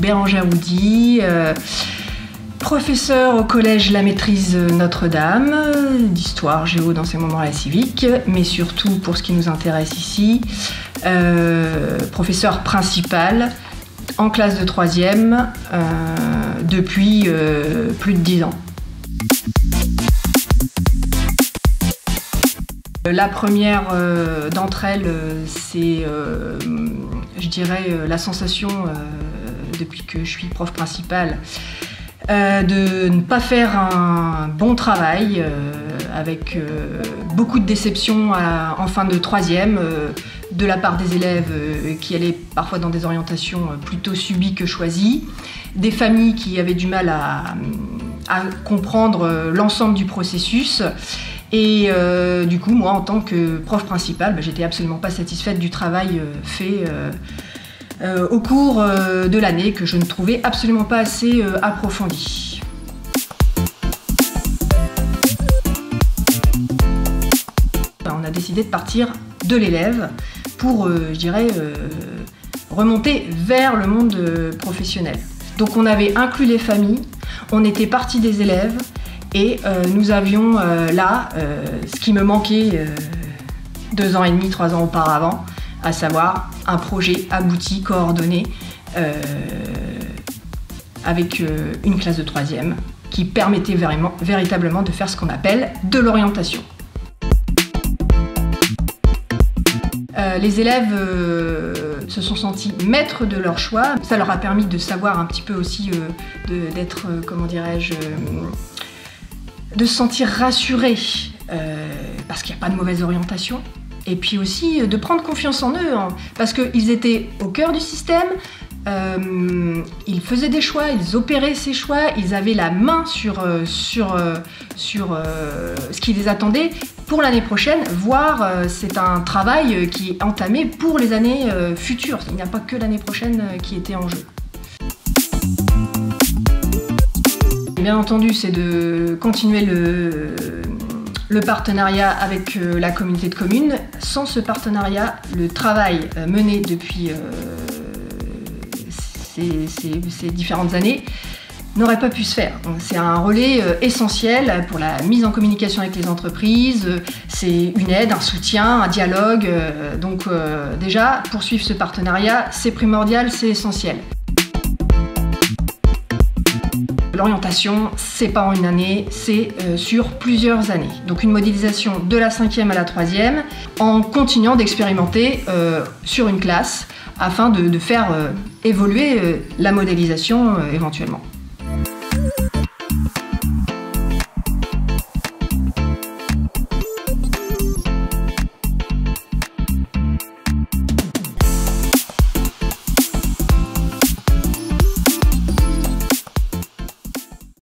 Bérangère Oudy, professeure au collège La Maîtrise Notre-Dame, d'histoire, géo, d'enseignement moral et civique, mais surtout, pour ce qui nous intéresse ici, professeure principale en classe de 3e depuis plus de 10 ans. La première d'entre elles, c'est, je dirais, la sensation, depuis que je suis prof principale, de ne pas faire un bon travail, avec beaucoup de déceptions en fin de 3e, de la part des élèves qui allaient parfois dans des orientations plutôt subies que choisies, des familles qui avaient du mal à comprendre l'ensemble du processus. Et du coup, moi, en tant que prof principale, j'étais absolument pas satisfaite du travail fait au cours de l'année, que je ne trouvais absolument pas assez approfondi. On a décidé de partir de l'élève pour, je dirais, remonter vers le monde professionnel. Donc on avait inclus les familles, on était parti des élèves, et nous avions là ce qui me manquait 2 ans et demi, 3 ans auparavant, à savoir un projet abouti, coordonné, avec une classe de 3e qui permettait véritablement de faire ce qu'on appelle de l'orientation. Les élèves se sont sentis maîtres de leur choix. Ça leur a permis de savoir un petit peu aussi, d'être, comment dirais-je, de se sentir rassurés, parce qu'il n'y a pas de mauvaise orientation. Et puis aussi de prendre confiance en eux, parce qu'ils étaient au cœur du système, ils faisaient des choix, ils opéraient ces choix, ils avaient la main sur ce qui les attendait pour l'année prochaine, voire c'est un travail qui est entamé pour les années futures. Il n'y a pas que l'année prochaine qui était en jeu. Bien entendu, c'est de continuer le partenariat avec la communauté de communes. Sans ce partenariat, le travail mené depuis ces différentes années n'aurait pas pu se faire. C'est un relais essentiel pour la mise en communication avec les entreprises, c'est une aide, un soutien, un dialogue. Donc déjà, poursuivre ce partenariat, c'est primordial, c'est essentiel. L'orientation, c'est pas en une année, c'est sur plusieurs années. Donc une modélisation de la 5e à la 3e, en continuant d'expérimenter sur une classe, afin de faire évoluer la modélisation éventuellement.